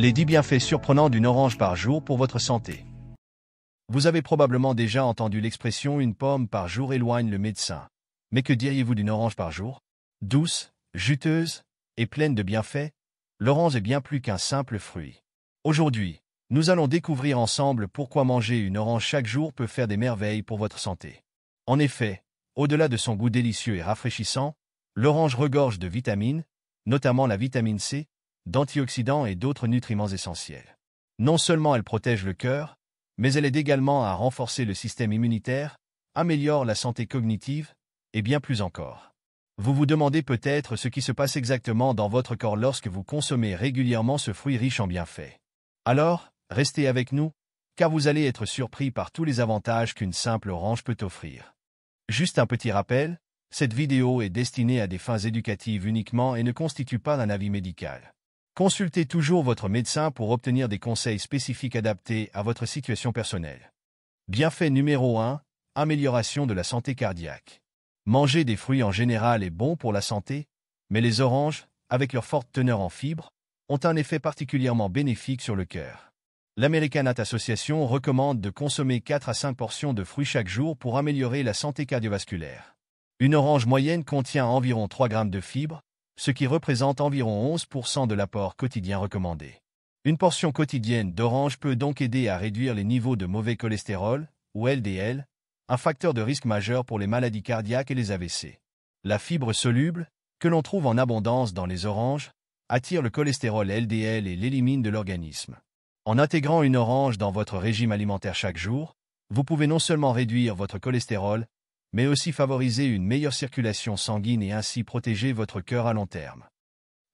Les 10 bienfaits surprenants d'une orange par jour pour votre santé. Vous avez probablement déjà entendu l'expression « une pomme par jour éloigne le médecin ». Mais que diriez-vous d'une orange par jour? Douce, juteuse et pleine de bienfaits, l'orange est bien plus qu'un simple fruit. Aujourd'hui, nous allons découvrir ensemble pourquoi manger une orange chaque jour peut faire des merveilles pour votre santé. En effet, au-delà de son goût délicieux et rafraîchissant, l'orange regorge de vitamines, notamment la vitamine C, d'antioxydants et d'autres nutriments essentiels. Non seulement elle protège le cœur, mais elle aide également à renforcer le système immunitaire, améliore la santé cognitive, et bien plus encore. Vous vous demandez peut-être ce qui se passe exactement dans votre corps lorsque vous consommez régulièrement ce fruit riche en bienfaits. Alors, restez avec nous, car vous allez être surpris par tous les avantages qu'une simple orange peut offrir. Juste un petit rappel, cette vidéo est destinée à des fins éducatives uniquement et ne constitue pas un avis médical. Consultez toujours votre médecin pour obtenir des conseils spécifiques adaptés à votre situation personnelle. Bienfait numéro 1, amélioration de la santé cardiaque. Manger des fruits en général est bon pour la santé, mais les oranges, avec leur forte teneur en fibres, ont un effet particulièrement bénéfique sur le cœur. L'American Heart Association recommande de consommer 4 à 5 portions de fruits chaque jour pour améliorer la santé cardiovasculaire. Une orange moyenne contient environ 3 grammes de fibres, ce qui représente environ 11% de l'apport quotidien recommandé. Une portion quotidienne d'orange peut donc aider à réduire les niveaux de mauvais cholestérol, ou LDL, un facteur de risque majeur pour les maladies cardiaques et les AVC. La fibre soluble, que l'on trouve en abondance dans les oranges, attire le cholestérol LDL et l'élimine de l'organisme. En intégrant une orange dans votre régime alimentaire chaque jour, vous pouvez non seulement réduire votre cholestérol, mais aussi favoriser une meilleure circulation sanguine et ainsi protéger votre cœur à long terme.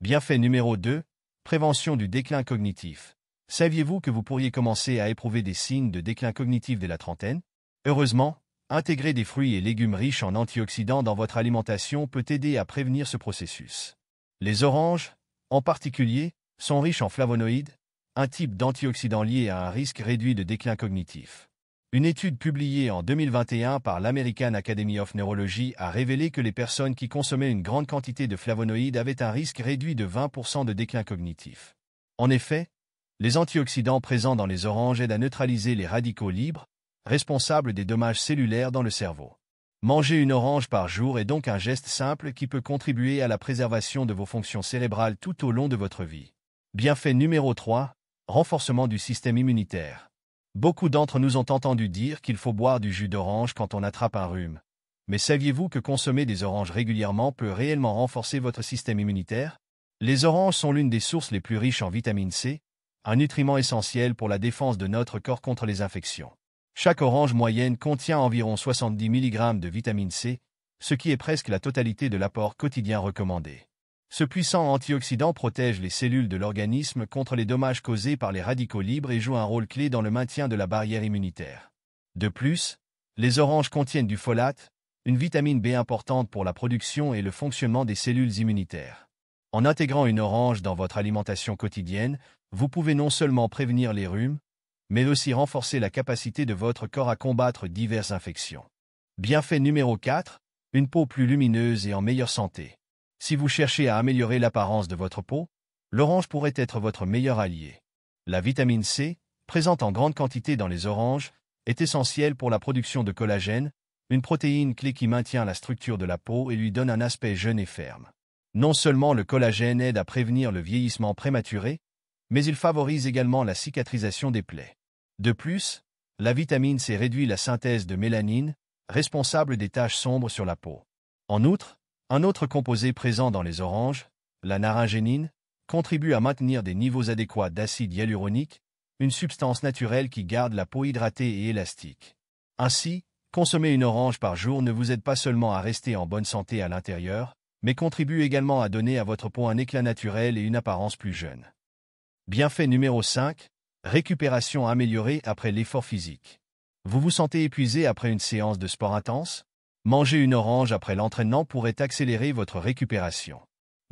Bienfait numéro 2, prévention du déclin cognitif. Saviez-vous que vous pourriez commencer à éprouver des signes de déclin cognitif dès la trentaine? Heureusement, intégrer des fruits et légumes riches en antioxydants dans votre alimentation peut aider à prévenir ce processus. Les oranges, en particulier, sont riches en flavonoïdes, un type d'antioxydant lié à un risque réduit de déclin cognitif. Une étude publiée en 2021 par l'American Academy of Neurology a révélé que les personnes qui consommaient une grande quantité de flavonoïdes avaient un risque réduit de 20% de déclin cognitif. En effet, les antioxydants présents dans les oranges aident à neutraliser les radicaux libres, responsables des dommages cellulaires dans le cerveau. Manger une orange par jour est donc un geste simple qui peut contribuer à la préservation de vos fonctions cérébrales tout au long de votre vie. Bienfait numéro 3, renforcement du système immunitaire. Beaucoup d'entre nous ont entendu dire qu'il faut boire du jus d'orange quand on attrape un rhume. Mais saviez-vous que consommer des oranges régulièrement peut réellement renforcer votre système immunitaire? Les oranges sont l'une des sources les plus riches en vitamine C, un nutriment essentiel pour la défense de notre corps contre les infections. Chaque orange moyenne contient environ 70 mg de vitamine C, ce qui est presque la totalité de l'apport quotidien recommandé. Ce puissant antioxydant protège les cellules de l'organisme contre les dommages causés par les radicaux libres et joue un rôle clé dans le maintien de la barrière immunitaire. De plus, les oranges contiennent du folate, une vitamine B importante pour la production et le fonctionnement des cellules immunitaires. En intégrant une orange dans votre alimentation quotidienne, vous pouvez non seulement prévenir les rhumes, mais aussi renforcer la capacité de votre corps à combattre diverses infections. Bienfait numéro 4, une peau plus lumineuse et en meilleure santé. Si vous cherchez à améliorer l'apparence de votre peau, l'orange pourrait être votre meilleur allié. La vitamine C, présente en grande quantité dans les oranges, est essentielle pour la production de collagène, une protéine clé qui maintient la structure de la peau et lui donne un aspect jeune et ferme. Non seulement le collagène aide à prévenir le vieillissement prématuré, mais il favorise également la cicatrisation des plaies. De plus, la vitamine C réduit la synthèse de mélanine, responsable des taches sombres sur la peau. En outre, un autre composé présent dans les oranges, la naringénine, contribue à maintenir des niveaux adéquats d'acide hyaluronique, une substance naturelle qui garde la peau hydratée et élastique. Ainsi, consommer une orange par jour ne vous aide pas seulement à rester en bonne santé à l'intérieur, mais contribue également à donner à votre peau un éclat naturel et une apparence plus jeune. Bienfait numéro 5, récupération améliorée après l'effort physique. Vous vous sentez épuisé après une séance de sport intense? Manger une orange après l'entraînement pourrait accélérer votre récupération.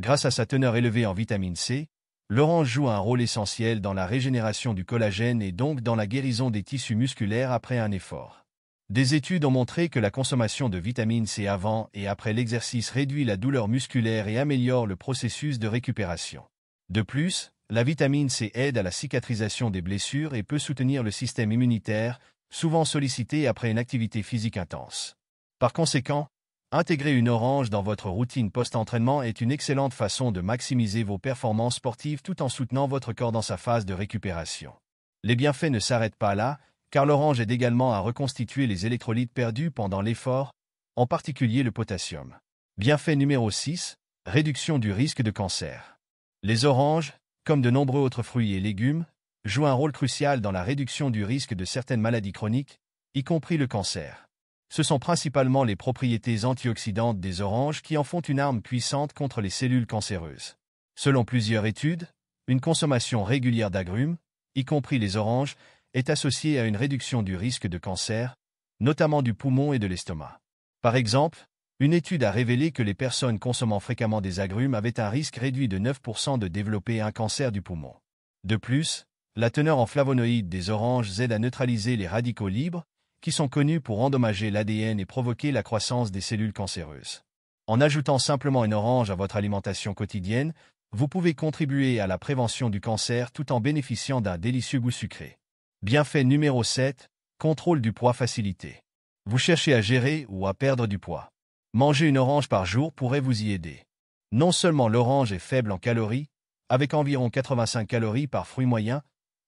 Grâce à sa teneur élevée en vitamine C, l'orange joue un rôle essentiel dans la régénération du collagène et donc dans la guérison des tissus musculaires après un effort. Des études ont montré que la consommation de vitamine C avant et après l'exercice réduit la douleur musculaire et améliore le processus de récupération. De plus, La vitamine C aide à la cicatrisation des blessures et peut soutenir le système immunitaire, souvent sollicité après une activité physique intense. Par conséquent, intégrer une orange dans votre routine post-entraînement est une excellente façon de maximiser vos performances sportives tout en soutenant votre corps dans sa phase de récupération. Les bienfaits ne s'arrêtent pas là, car l'orange aide également à reconstituer les électrolytes perdus pendant l'effort, en particulier le potassium. Bienfait numéro 6, réduction du risque de cancer. Les oranges, comme de nombreux autres fruits et légumes, jouent un rôle crucial dans la réduction du risque de certaines maladies chroniques, y compris le cancer. Ce sont principalement les propriétés antioxydantes des oranges qui en font une arme puissante contre les cellules cancéreuses. Selon plusieurs études, une consommation régulière d'agrumes, y compris les oranges, est associée à une réduction du risque de cancer, notamment du poumon et de l'estomac. Par exemple, une étude a révélé que les personnes consommant fréquemment des agrumes avaient un risque réduit de 9% de développer un cancer du poumon. De plus, la teneur en flavonoïdes des oranges aide à neutraliser les radicaux libres, qui sont connus pour endommager l'ADN et provoquer la croissance des cellules cancéreuses. En ajoutant simplement une orange à votre alimentation quotidienne, vous pouvez contribuer à la prévention du cancer tout en bénéficiant d'un délicieux goût sucré. Bienfait numéro 7, contrôle du poids facilité. Vous cherchez à gérer ou à perdre du poids. Manger une orange par jour pourrait vous y aider. Non seulement l'orange est faible en calories, avec environ 85 calories par fruit moyen,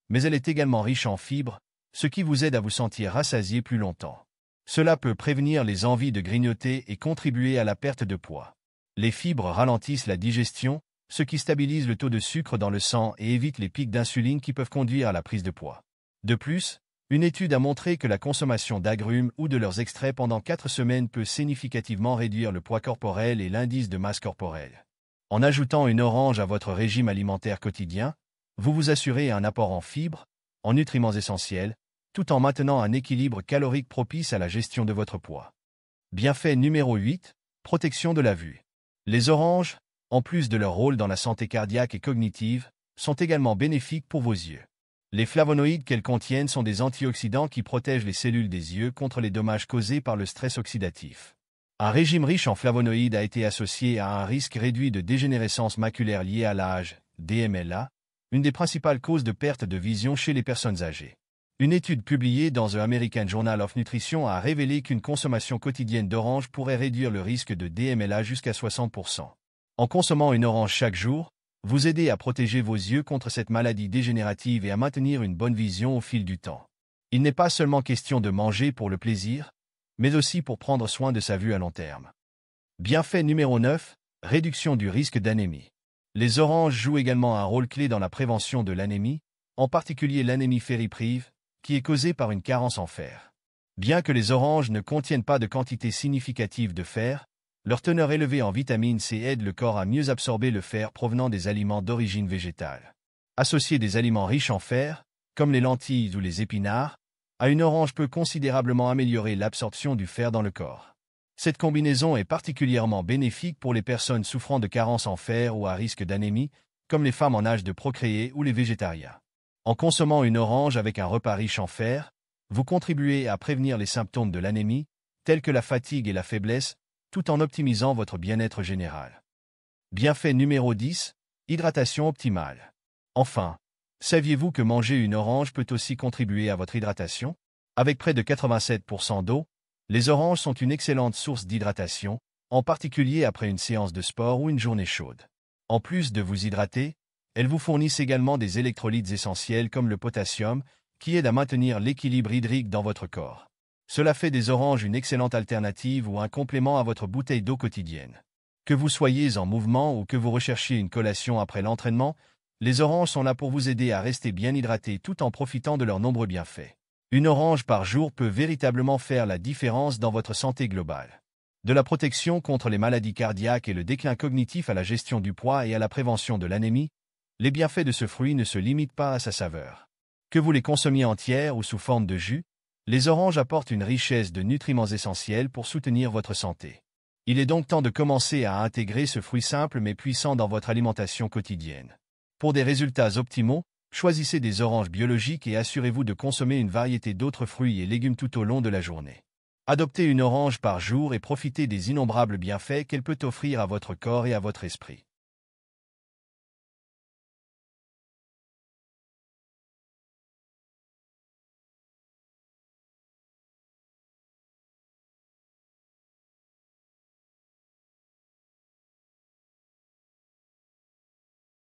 mais elle est également riche en fibres, ce qui vous aide à vous sentir rassasié plus longtemps. Cela peut prévenir les envies de grignoter et contribuer à la perte de poids. Les fibres ralentissent la digestion, ce qui stabilise le taux de sucre dans le sang et évite les pics d'insuline qui peuvent conduire à la prise de poids. De plus, une étude a montré que la consommation d'agrumes ou de leurs extraits pendant 4 semaines peut significativement réduire le poids corporel et l'indice de masse corporelle. En ajoutant une orange à votre régime alimentaire quotidien, vous vous assurez un apport en fibres, en nutriments essentiels, tout en maintenant un équilibre calorique propice à la gestion de votre poids. Bienfait numéro 8, protection de la vue. Les oranges, en plus de leur rôle dans la santé cardiaque et cognitive, sont également bénéfiques pour vos yeux. Les flavonoïdes qu'elles contiennent sont des antioxydants qui protègent les cellules des yeux contre les dommages causés par le stress oxydatif. Un régime riche en flavonoïdes a été associé à un risque réduit de dégénérescence maculaire liée à l'âge, DMLA, une des principales causes de perte de vision chez les personnes âgées. Une étude publiée dans The American Journal of Nutrition a révélé qu'une consommation quotidienne d'orange pourrait réduire le risque de DMLA jusqu'à 60%. En consommant une orange chaque jour, vous aidez à protéger vos yeux contre cette maladie dégénérative et à maintenir une bonne vision au fil du temps. Il n'est pas seulement question de manger pour le plaisir, mais aussi pour prendre soin de sa vue à long terme. Bienfait numéro 9, réduction du risque d'anémie. Les oranges jouent également un rôle clé dans la prévention de l'anémie, en particulier l'anémie fériprive, qui est causée par une carence en fer. Bien que les oranges ne contiennent pas de quantité significative de fer, leur teneur élevée en vitamine C aide le corps à mieux absorber le fer provenant des aliments d'origine végétale. Associer des aliments riches en fer, comme les lentilles ou les épinards, à une orange peut considérablement améliorer l'absorption du fer dans le corps. Cette combinaison est particulièrement bénéfique pour les personnes souffrant de carence en fer ou à risque d'anémie, comme les femmes en âge de procréer ou les végétariens. En consommant une orange avec un repas riche en fer, vous contribuez à prévenir les symptômes de l'anémie, tels que la fatigue et la faiblesse, tout en optimisant votre bien-être général. Bienfait numéro 10, hydratation optimale. Enfin, saviez-vous que manger une orange peut aussi contribuer à votre hydratation? Avec près de 87% d'eau, les oranges sont une excellente source d'hydratation, en particulier après une séance de sport ou une journée chaude. En plus de vous hydrater, elles vous fournissent également des électrolytes essentiels comme le potassium, qui aident à maintenir l'équilibre hydrique dans votre corps. Cela fait des oranges une excellente alternative ou un complément à votre bouteille d'eau quotidienne. Que vous soyez en mouvement ou que vous recherchiez une collation après l'entraînement, les oranges sont là pour vous aider à rester bien hydraté tout en profitant de leurs nombreux bienfaits. Une orange par jour peut véritablement faire la différence dans votre santé globale. De la protection contre les maladies cardiaques et le déclin cognitif à la gestion du poids et à la prévention de l'anémie, les bienfaits de ce fruit ne se limitent pas à sa saveur. Que vous les consommiez entières ou sous forme de jus, les oranges apportent une richesse de nutriments essentiels pour soutenir votre santé. Il est donc temps de commencer à intégrer ce fruit simple mais puissant dans votre alimentation quotidienne. Pour des résultats optimaux, choisissez des oranges biologiques et assurez-vous de consommer une variété d'autres fruits et légumes tout au long de la journée. Adoptez une orange par jour et profitez des innombrables bienfaits qu'elle peut offrir à votre corps et à votre esprit.